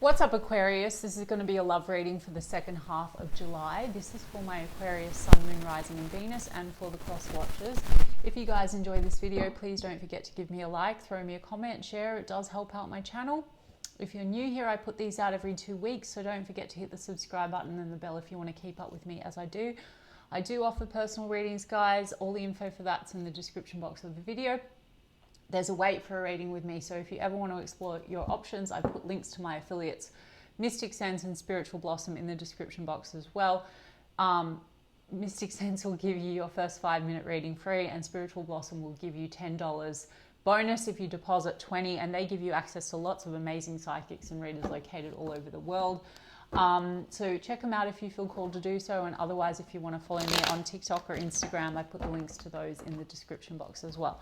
What's up, Aquarius? This is going to be a love reading for the second half of July. This is for my Aquarius Sun, Moon, Rising and Venus, and for the cross watchers. If you guys enjoy this video, please don't forget to give me a like, throw me a comment, share. It does help out my channel. If you're new here, I put these out every 2 weeks, so don't forget to hit the subscribe button and the bell if you want to keep up with me as I do. I do offer personal readings, guys. All the info for that's in the description box of the video. There's a wait for a reading with me, so if you ever want to explore your options, I put links to my affiliates, Mystic Sense and Spiritual Blossom, in the description box as well. Mystic Sense will give you your first 5-minute reading free, and Spiritual Blossom will give you $10 bonus if you deposit $20, and they give you access to lots of amazing psychics and readers located all over the world. So check them out if you feel called to do so, and otherwise if you want to follow me on TikTok or Instagram, I put the links to those in the description box as well.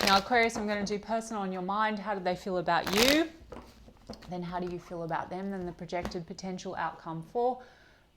Now, Aquarius, I'm going to do personal on your mind. How do they feel about you? Then how do you feel about them? Then the projected potential outcome for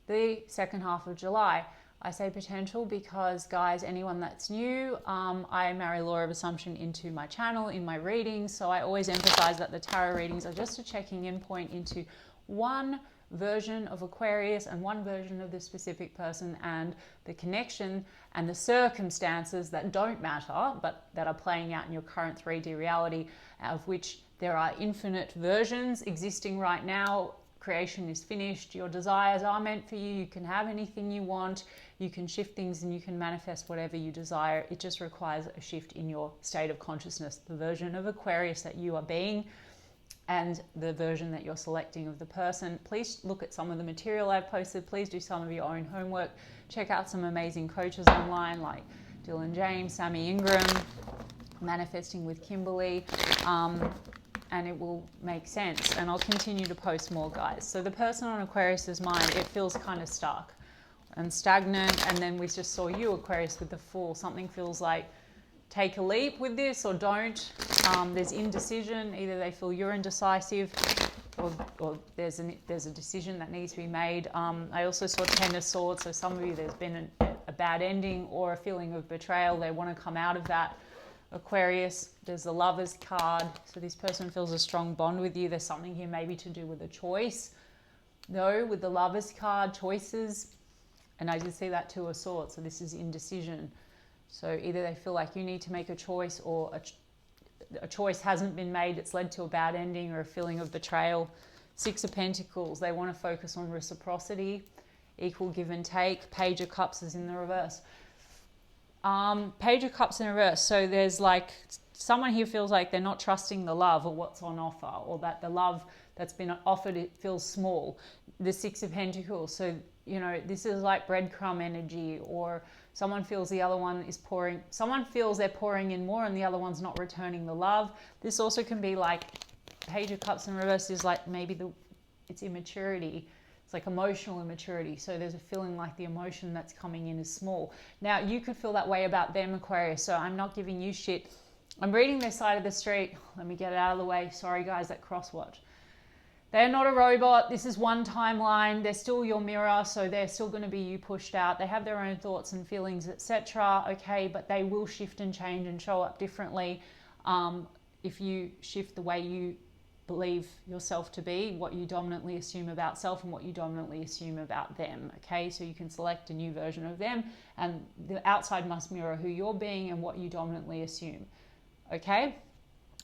the second half of July. I say potential because, guys, anyone that's new, I marry law of assumption into my channel, in my readings. So I always emphasize that the tarot readings are just a checking in point into one version of Aquarius and one version of the specific person, and the connection and the circumstances that don't matter but that are playing out in your current 3D reality, of which there are infinite versions existing right now. Creation is finished. Your desires are meant for you. You can have anything you want. You can shift things and you can manifest whatever you desire. It just requires a shift in your state of consciousness, the version of Aquarius that you are being, and the version that you're selecting of the person. Please look at some of the material I've posted. Please do some of your own homework. Check out some amazing coaches online like Dylan James, Sammy Ingram, Manifesting with Kimberly, and it will make sense. And I'll continue to post more, guys. So the person on Aquarius's mind, it feels kind of stuck and stagnant. And then we just saw you, Aquarius, with the Fool. Something feels like take a leap with this or don't. There's indecision. Either they feel you're indecisive, or there's a decision that needs to be made. I also saw Ten of Swords. So some of you, there's been a bad ending or a feeling of betrayal. They want to come out of that. Aquarius, there's the Lovers card. So this person feels a strong bond with you. There's something here maybe to do with a choice. No, with the Lovers card, choices. And I did see that Two of Swords. So this is indecision. So either they feel like you need to make a choice, or a choice hasn't been made. It's led to a bad ending or a feeling of betrayal. Six of Pentacles. They want to focus on reciprocity, equal give and take. Page of Cups is in the reverse. Page of Cups in reverse. So there's like someone here feels like they're not trusting the love or what's on offer, or that the love that's been offered, it feels small. The Six of Pentacles. So, you know, this is like breadcrumb energy, or someone feels the other one is pouring, someone feels they're pouring in more and the other one's not returning the love. This also can be like Page of Cups in reverse is like maybe it's immaturity. It's like emotional immaturity. So there's a feeling like the emotion that's coming in is small. Now, you could feel that way about them, Aquarius. So I'm not giving you shit. I'm reading their side of the street. Let me get it out of the way. Sorry, guys, that crosswatch. They're not a robot. This is one timeline. They're still your mirror, so they're still going to be you pushed out. They have their own thoughts and feelings, etc. Okay, but they will shift and change and show up differently if you shift the way you believe yourself to be, what you dominantly assume about self and what you dominantly assume about them. Okay, so you can select a new version of them, and the outside must mirror who you're being and what you dominantly assume. Okay.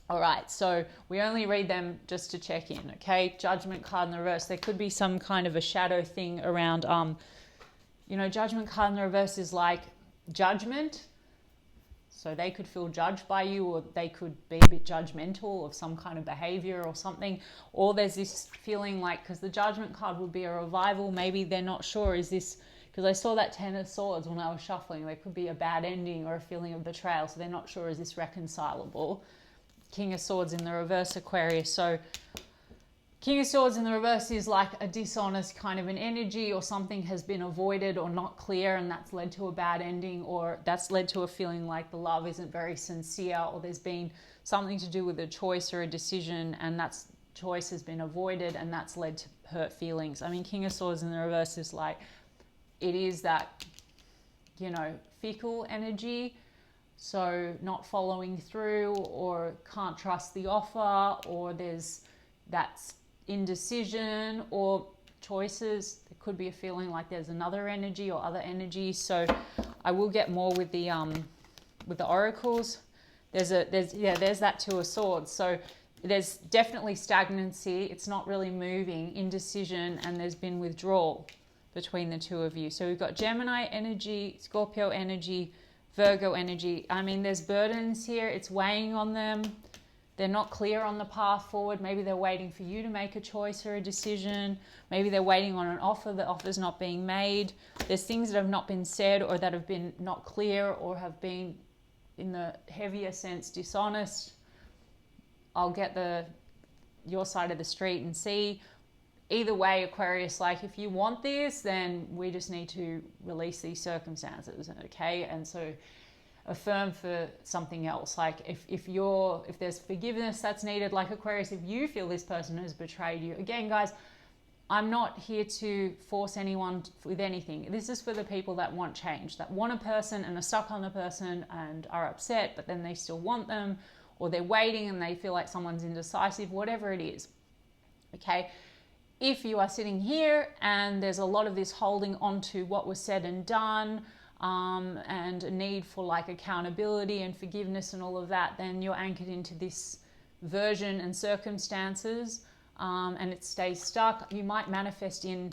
All right, so we only read them just to check in, okay? Judgment card in the reverse. There could be some kind of a shadow thing around, you know, Judgment card in the reverse is like judgment. So they could feel judged by you, or they could be a bit judgmental of some kind of behavior or something. Or there's this feeling like, because the Judgment card would be a revival, maybe they're not sure, is this, because I saw that Ten of Swords when I was shuffling, there could be a bad ending or a feeling of betrayal. So they're not sure, is this reconcilable? King of Swords in the reverse, Aquarius. So King of Swords in the reverse is like a dishonest kind of an energy, or something has been avoided or not clear, and that's led to a bad ending, or that's led to a feeling like the love isn't very sincere, or there's been something to do with a choice or a decision, and that choice has been avoided, and that's led to hurt feelings. I mean, King of Swords in the reverse is like, it is that, you know, fickle energy. So not following through, or can't trust the offer, or there's that's indecision or choices. There could be a feeling like there's another energy or other energies. So I will get more with the oracles. There's that Two of Swords. So there's definitely stagnancy. It's not really moving, indecision, and there's been withdrawal between the two of you. So we've got Gemini energy, Scorpio energy, Virgo energy. I mean, there's burdens here. It's weighing on them. They're not clear on the path forward. Maybe they're waiting for you to make a choice or a decision. Maybe they're waiting on an offer. The offer's not being made. There's things that have not been said or that have been not clear or have been, in the heavier sense, dishonest. I'll get your side of the street and see. Either way, Aquarius, like, if you want this, then we just need to release these circumstances, okay? And so affirm for something else. Like if there's forgiveness that's needed, like Aquarius, if you feel this person has betrayed you, again, guys, I'm not here to force anyone with anything. This is for the people that want change, that want a person and are stuck on a person and are upset, but then they still want them, or they're waiting and they feel like someone's indecisive, whatever it is, okay? If you are sitting here and there's a lot of this holding on to what was said and done, and a need for like accountability and forgiveness and all of that, then you're anchored into this version and circumstances, and it stays stuck. You might manifest in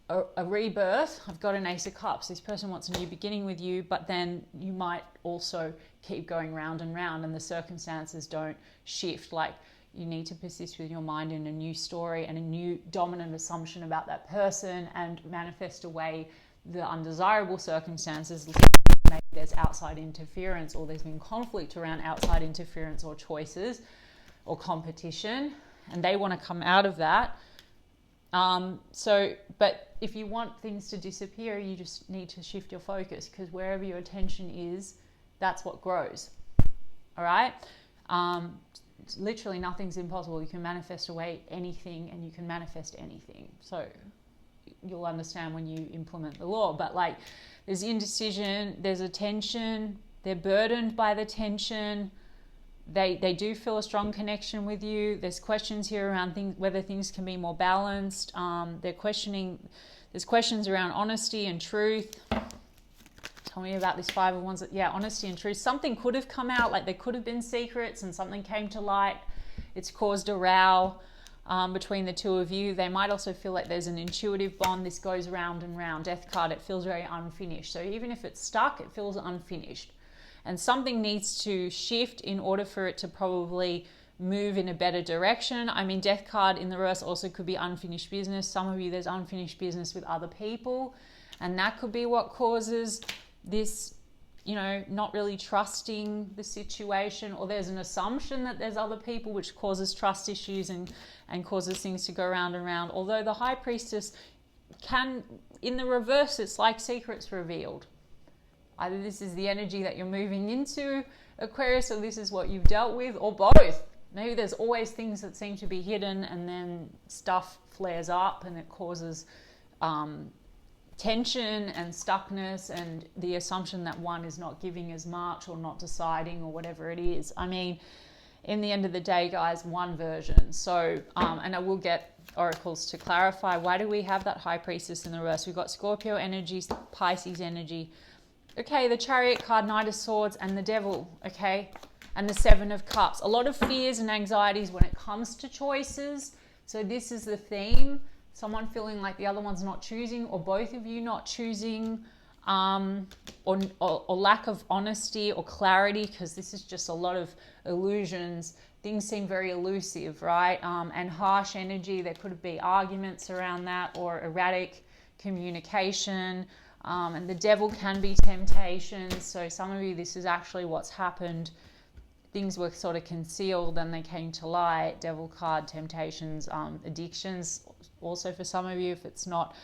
a rebirth. I've got an Ace of Cups. This person wants a new beginning with you, but then you might also keep going round and round and the circumstances don't shift. Like, you need to persist with your mind in a new story and a new dominant assumption about that person and manifest away the undesirable circumstances. Maybe there's outside interference, or there's been conflict around outside interference or choices or competition, and they want to come out of that. But if you want things to disappear, you just need to shift your focus, because wherever your attention is, that's what grows. All right? Literally nothing's impossible. You can manifest away anything, and you can manifest anything. So you'll understand when you implement the law. But like, there's indecision, there's a tension, they're burdened by the tension, they do feel a strong connection with you. There's questions here around whether things can be more balanced. There's questions around honesty and truth. Tell me about this Five of Wands. Yeah, honesty and truth. Something could have come out, like there could have been secrets and something came to light. It's caused a row between the two of you. They might also feel like there's an intuitive bond. This goes round and round. Death card, it feels very unfinished. So even if it's stuck, it feels unfinished. And something needs to shift in order for it to probably move in a better direction. I mean, Death card in the reverse also could be unfinished business. Some of you, there's unfinished business with other people, and that could be what causes this, not really trusting the situation, or there's an assumption that there's other people, which causes trust issues and causes things to go round and round. Although the High Priestess can, in the reverse, it's like secrets revealed. Either this is the energy that you're moving into, Aquarius, or this is what you've dealt with, or both. Maybe there's always things that seem to be hidden, and then stuff flares up and it causes tension and stuckness, and the assumption that one is not giving as much or not deciding or whatever it is. I mean, in the end of the day, guys, one version. So, and I will get oracles to clarify. Why do we have that High Priestess in the reverse? We've got Scorpio energy, Pisces energy. Okay, the Chariot card, Knight of Swords, and the Devil, okay? And the Seven of Cups. A lot of fears and anxieties when it comes to choices. So this is the theme. Someone feeling like the other one's not choosing, or both of you not choosing, or lack of honesty or clarity, because this is just a lot of illusions. Things seem very elusive, right? And harsh energy. There could be arguments around that, or erratic communication. And the Devil can be temptation. So some of you, this is actually what's happened. Things were sort of concealed and they came to light. Devil card, temptations, addictions. Also for some of you, if it's not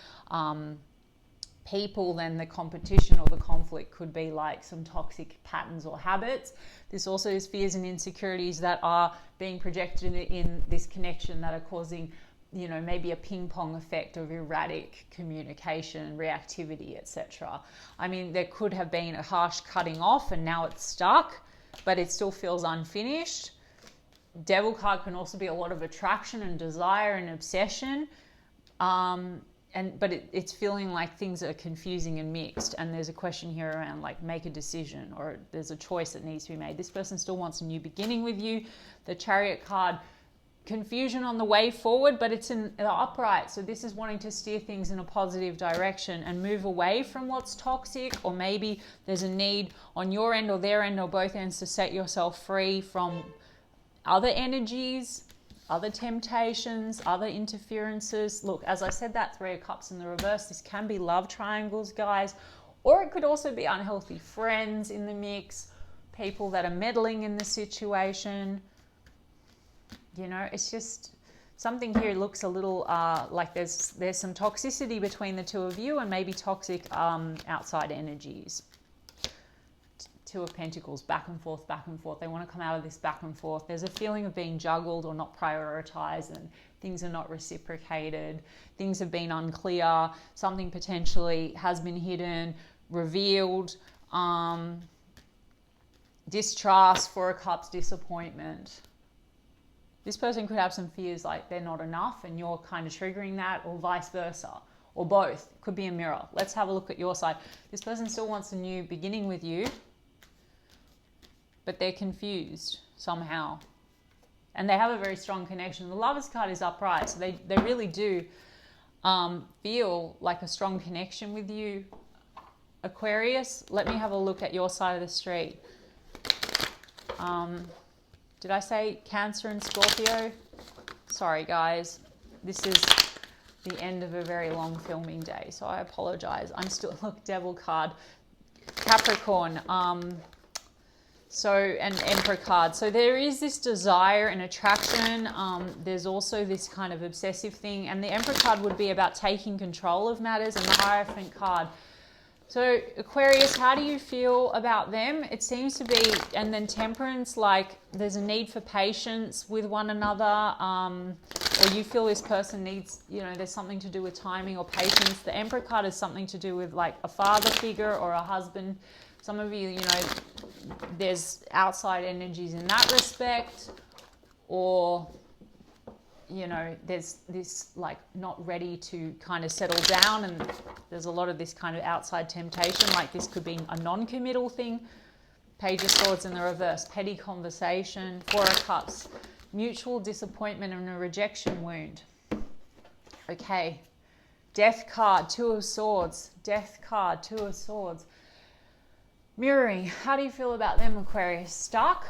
people, then the competition or the conflict could be like some toxic patterns or habits. This also is fears and insecurities that are being projected in this connection that are causing, maybe a ping pong effect of erratic communication, reactivity, etc. I mean, there could have been a harsh cutting off and now it's stuck, but it still feels unfinished. Devil card can also be a lot of attraction and desire and obsession. But it's feeling like things are confusing and mixed, and there's a question here around like make a decision, or there's a choice that needs to be made. This person still wants a new beginning with you. The Chariot card, confusion on the way forward, but it's in the upright, so this is wanting to steer things in a positive direction and move away from what's toxic, or maybe there's a need on your end or their end or both ends to set yourself free from other energies, other temptations, other interferences. Look, as I said, that Three of Cups in the reverse, this can be love triangles, guys, or it could also be unhealthy friends in the mix, people that are meddling in the situation. You know, it's just something here looks a little like there's some toxicity between the two of you, and maybe toxic outside energies. Two of Pentacles, back and forth, back and forth. They want to come out of this back and forth. There's a feeling of being juggled or not prioritized, and things are not reciprocated. Things have been unclear. Something potentially has been hidden, revealed. Distrust, Four of Cups, disappointment. This person could have some fears like they're not enough and you're kind of triggering that, or vice versa, or both. It could be a mirror. Let's have a look at your side. This person still wants a new beginning with you, but they're confused somehow. And they have a very strong connection. The Lovers card is upright, so they really do feel like a strong connection with you, Aquarius. Let me have a look at your side of the street. Did I say Cancer and Scorpio? Sorry, guys. This is the end of a very long filming day, so I apologize. I'm still, look, Devil card. Capricorn. An Emperor card. So there is this desire and attraction. There's also this kind of obsessive thing. And the Emperor card would be about taking control of matters, and the Hierophant card. So Aquarius, how do you feel about them? It seems to be, and then Temperance, like there's a need for patience with one another, or you feel this person needs, you know, there's something to do with timing or patience. The Emperor card is something to do with like a father figure or a husband. Some of you, you know, there's outside energies in that respect, or you know, there's this like not ready to kind of settle down, and there's a lot of this kind of outside temptation, like this could be a non-committal thing. Page of Swords in the reverse, petty conversation. Four of Cups, mutual disappointment and a rejection wound. Okay, Death card, Two of Swords, Death card, Two of Swords. Mirroring, how do you feel about them, Aquarius? Stuck?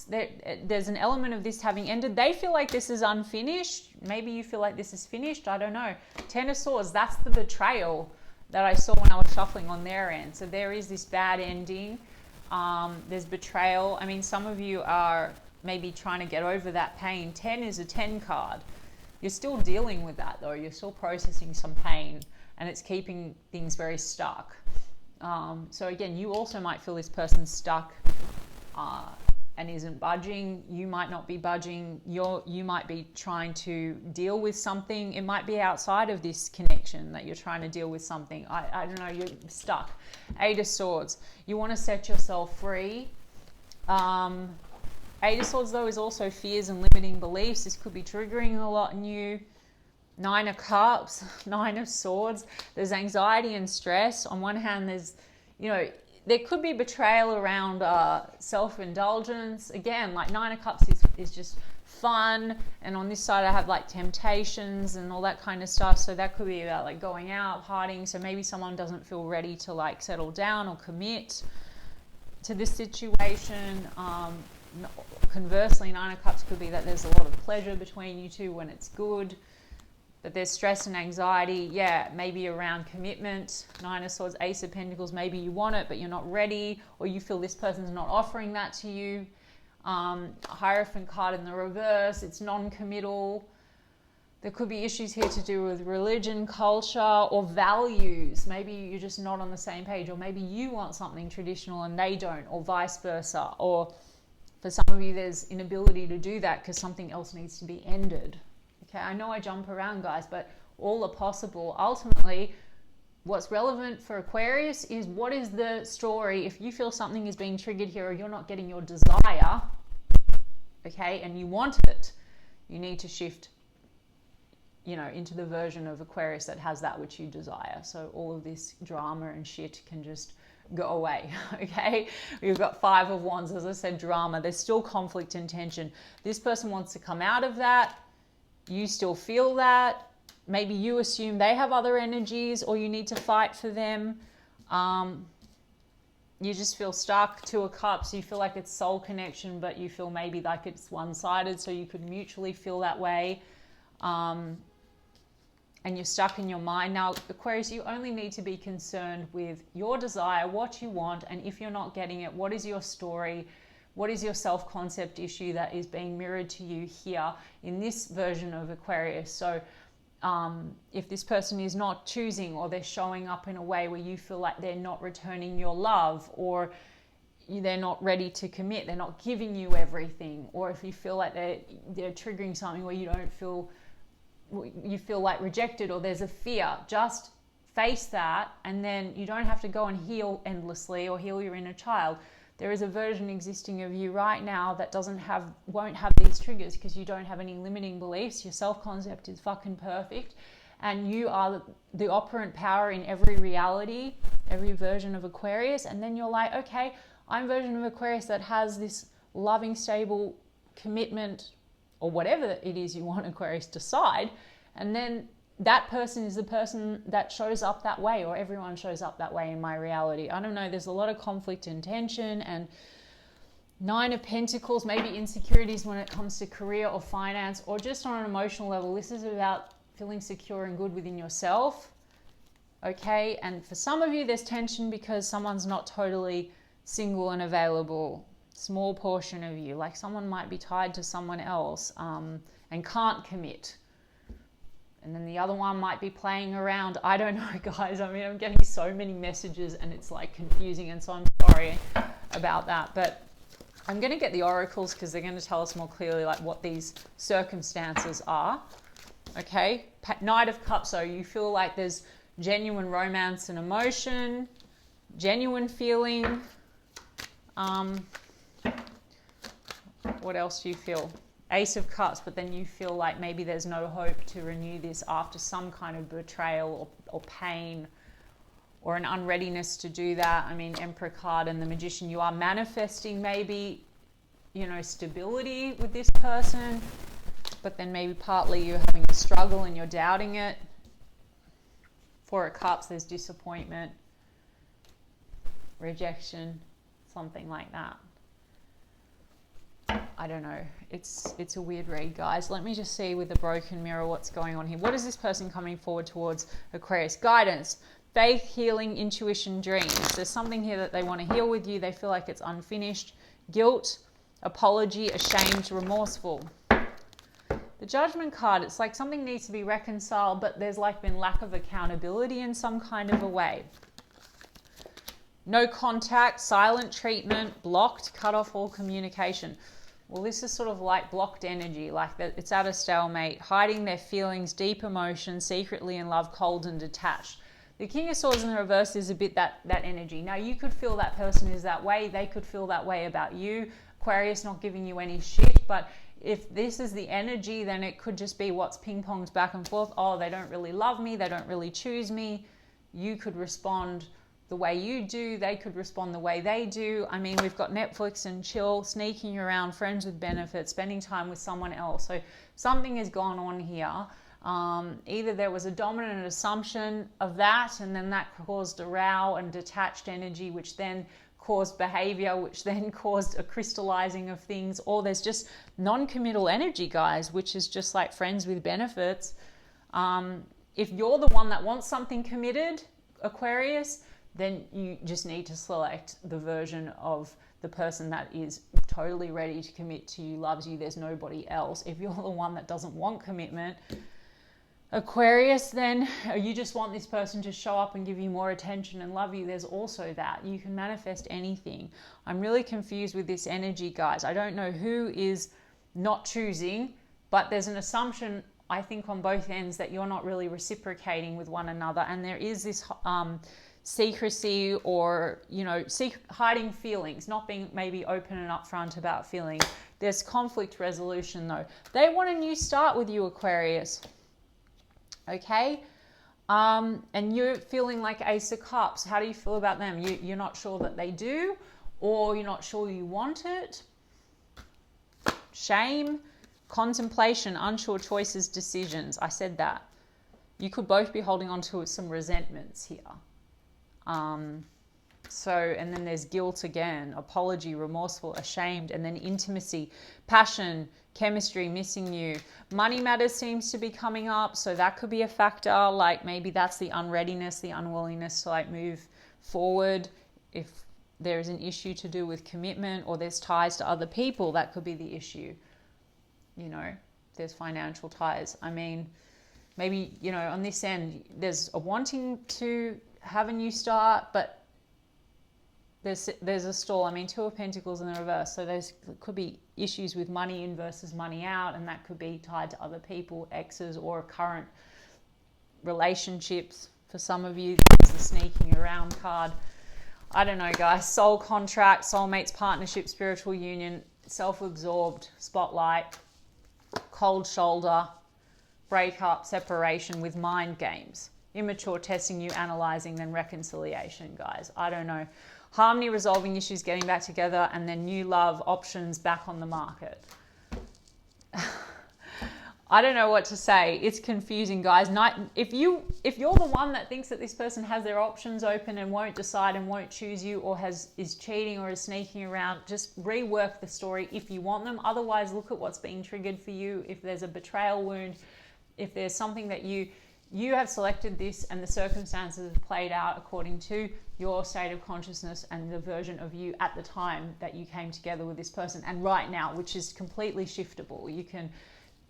There's an element of this having ended. They feel like this is unfinished. Maybe you feel like this is finished. I don't know. Ten of Swords, that's the betrayal that I saw when I was shuffling on their end. So there is this bad ending. There's betrayal. I mean, some of you are maybe trying to get over that pain. 10 is a 10 card. You're still dealing with that though. You're still processing some pain, and it's keeping things very stuck. So again, you also might feel this person's stuck and isn't budging. You might not be budging. You might be trying to deal with something. It might be outside of this connection that you're trying to deal with something. I don't know, you're stuck. Eight of Swords. You want to set yourself free. Eight of Swords, though, is also fears and limiting beliefs. This could be triggering a lot in you. Nine of Cups, Nine of Swords. There's anxiety and stress. On one hand, there's, you know, there could be betrayal around self-indulgence. Again, like Nine of Cups is just fun. And on this side, I have like temptations and all that kind of stuff. So that could be about like going out, partying. So maybe someone doesn't feel ready to like settle down or commit to this situation. Conversely, Nine of Cups could be that there's a lot of pleasure between you two when it's good. That there's stress and anxiety, yeah, maybe around commitment. Nine of Swords, Ace of Pentacles, maybe you want it, but you're not ready, or you feel this person's not offering that to you. Hierophant card in the reverse, it's non-committal. There could be issues here to do with religion, culture, or values. Maybe you're just not on the same page, or maybe you want something traditional and they don't, or vice versa. Or for some of you, there's inability to do that because something else needs to be ended. Okay, I know I jump around, guys, but all are possible. Ultimately, what's relevant for Aquarius is what is the story. If you feel something is being triggered here or you're not getting your desire, okay, and you want it, you need to shift, you know, into the version of Aquarius that has that which you desire. So all of this drama and shit can just go away, okay? We've got 5 of Wands, as I said, drama. There's still conflict and tension. This person wants to come out of that. You still feel that. Maybe you assume they have other energies or you need to fight for them. You just feel stuck. 2 of Cups, you feel like it's soul connection, but you feel maybe like it's one-sided, so you could mutually feel that way. And you're stuck in your mind. Now, Aquarius, you only need to be concerned with your desire, what you want, and if you're not getting it, what is your story? What is your self-concept issue that is being mirrored to you here in this version of Aquarius? So if this person is not choosing, or they're showing up in a way where you feel like they're not returning your love, or they're not ready to commit, they're not giving you everything, or if you feel like they're triggering something where you feel like rejected, or there's a fear, just face that, and then you don't have to go and heal endlessly or heal your inner child. There is a version existing of you right now that won't have these triggers because you don't have any limiting beliefs. Your self-concept is fucking perfect, and you are the operant power in every reality, every version of Aquarius. And then you're like, okay, I'm a version of Aquarius that has this loving, stable commitment, or whatever it is you want Aquarius to decide. And then that person is the person that shows up that way, or everyone shows up that way in my reality. I don't know, there's a lot of conflict and tension, and 9 of Pentacles, maybe insecurities when it comes to career or finance, or just on an emotional level. This is about feeling secure and good within yourself, okay? And for some of you, there's tension because someone's not totally single and available. Small portion of you, like someone might be tied to someone else and can't commit. And then the other one might be playing around. I don't know, guys. I mean, I'm getting so many messages and it's like confusing. And so I'm sorry about that. But I'm going to get the oracles because they're going to tell us more clearly like what these circumstances are. Okay. Knight of Cups. So you feel like there's genuine romance and emotion, genuine feeling. What else do you feel? Ace of Cups, but then you feel like maybe there's no hope to renew this after some kind of betrayal or pain, or an unreadiness to do that. I mean, Emperor card and the Magician, you are manifesting maybe, you know, stability with this person, but then maybe partly you're having a struggle and you're doubting it. 4 of Cups, there's disappointment, rejection, something like that. I don't know. It's a weird read, guys. Let me just see with the broken mirror what's going on here. What is this person coming forward towards Aquarius? Guidance, faith, healing, intuition, dreams. There's something here that they want to heal with you. They feel like it's unfinished. Guilt, apology, ashamed, remorseful. The Judgment card, it's like something needs to be reconciled, but there's like been lack of accountability in some kind of a way. No contact, silent treatment, blocked, cut off all communication. Well, this is sort of like blocked energy, like that it's at a stalemate, hiding their feelings, deep emotions, secretly in love, cold and detached. The King of Swords in the reverse is a bit that energy. Now, you could feel that person is that way. They could feel that way about you. Aquarius not giving you any shit, but if this is the energy, then it could just be what's ping-ponged back and forth. Oh, they don't really love me. They don't really choose me. You could respond the way you do, they could respond the way they do. I mean, we've got Netflix and chill, sneaking around, friends with benefits, spending time with someone else. So something has gone on here. Either there was a dominant assumption of that, and then that caused a row and detached energy, which then caused behavior, which then caused a crystallizing of things, or there's just non-committal energy, guys, which is just like friends with benefits. If you're the one that wants something committed, Aquarius, then you just need to select the version of the person that is totally ready to commit to you, loves you, there's nobody else. If you're the one that doesn't want commitment, Aquarius, then you just want this person to show up and give you more attention and love you, there's also that. You can manifest anything. I'm really confused with this energy, guys. I don't know who is not choosing, but there's an assumption, I think, on both ends that you're not really reciprocating with one another, and there is this secrecy, or, you know, hiding feelings, not being maybe open and upfront about feeling There's conflict resolution though. They want a new start with you, Aquarius. Okay? And you're feeling like Ace of Cups. How do you feel about them? You're not sure that they do, or you're not sure you want it. Shame, contemplation, unsure choices, decisions. I said that. You could both be holding on to some resentments here. And then there's guilt again, apology, remorseful, ashamed, and then intimacy, passion, chemistry, missing you. Money matters seems to be coming up, so that could be a factor. Like maybe that's the unreadiness, the unwillingness to like move forward. If there's an issue to do with commitment or there's ties to other people, that could be the issue. You know, there's financial ties. I mean, maybe, you know, on this end, there's a wanting to have a new start, but there's a stall. I mean, Two of Pentacles in the reverse. So there could be issues with money in versus money out, and that could be tied to other people, exes, or current relationships. For some of you, there's the sneaking around card. I don't know, guys. Soul contract, soulmates, partnership, spiritual union, self-absorbed, spotlight, cold shoulder, breakup, separation with mind games, immature, testing you, analyzing, then reconciliation, guys. I don't know. Harmony, resolving issues, getting back together, and then new love options back on the market. I don't know what to say. It's confusing, guys. If you're the one that thinks that this person has their options open and won't decide and won't choose you, or is cheating or is sneaking around, just rework the story if you want them. Otherwise, look at what's being triggered for you. If there's a betrayal wound, if there's something that you have selected this and the circumstances have played out according to your state of consciousness and the version of you at the time that you came together with this person and right now, which is completely shiftable. You can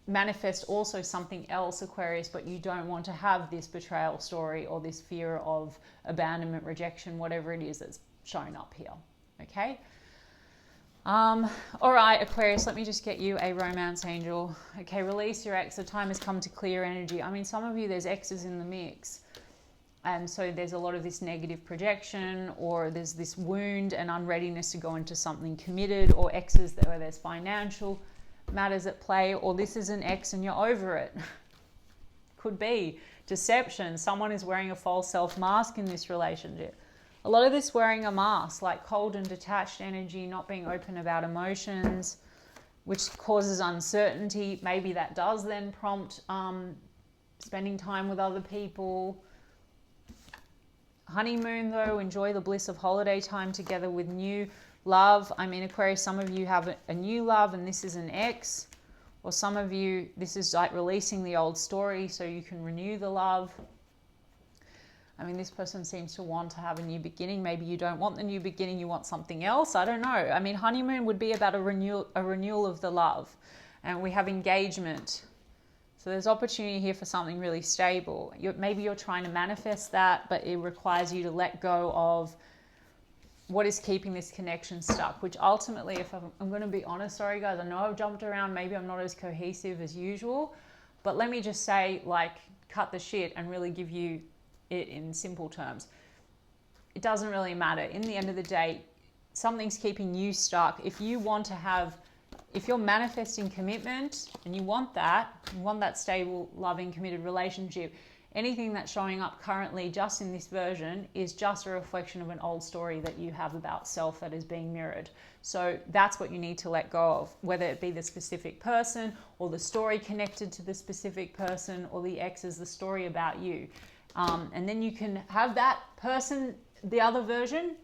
manifest also something else, Aquarius, but you don't want to have this betrayal story or this fear of abandonment, rejection, whatever it is that's shown up here. Okay? All right, Aquarius, let me just get you a romance angel. Okay, release your ex. The time has come to clear energy. I mean, some of you, there's exes in the mix. And so there's a lot of this negative projection, or there's this wound and unreadiness to go into something committed, or exes where there's financial matters at play, or this is an ex and you're over it. Could be deception. Someone is wearing a false self mask in this relationship. A lot of this wearing a mask, like cold and detached energy, not being open about emotions, which causes uncertainty. Maybe that does then prompt spending time with other people. Honeymoon though, enjoy the bliss of holiday time together with new love. I mean, Aquarius, some of you have a new love and this is an ex, or some of you, this is like releasing the old story so you can renew the love. I mean, this person seems to want to have a new beginning. Maybe you don't want the new beginning, you want something else. I don't know. I mean, honeymoon would be about a renewal of the love. And we have engagement. So there's opportunity here for something really stable. Maybe you're trying to manifest that, but it requires you to let go of what is keeping this connection stuck, which ultimately, if I'm going to be honest, sorry guys, I know I've jumped around, maybe I'm not as cohesive as usual, but let me just say, like, cut the shit and really give you it in simple terms. It doesn't really matter. In the end of the day, something's keeping you stuck. If you're manifesting commitment and you want that stable, loving, committed relationship, anything that's showing up currently just in this version is just a reflection of an old story that you have about self that is being mirrored. So that's what you need to let go of, whether it be the specific person or the story connected to the specific person, or the ex is the story about you. And then you can have that person, the other version,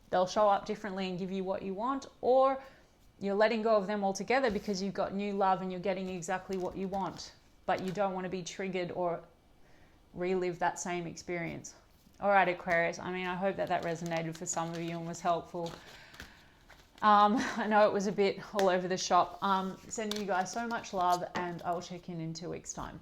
they'll show up differently and give you what you want, or you're letting go of them altogether because you've got new love and you're getting exactly what you want, but you don't want to be triggered or relive that same experience. All right, Aquarius, I mean, I hope that resonated for some of you and was helpful. I know it was a bit all over the shop. Sending you guys so much love, and I will check in 2 weeks' time.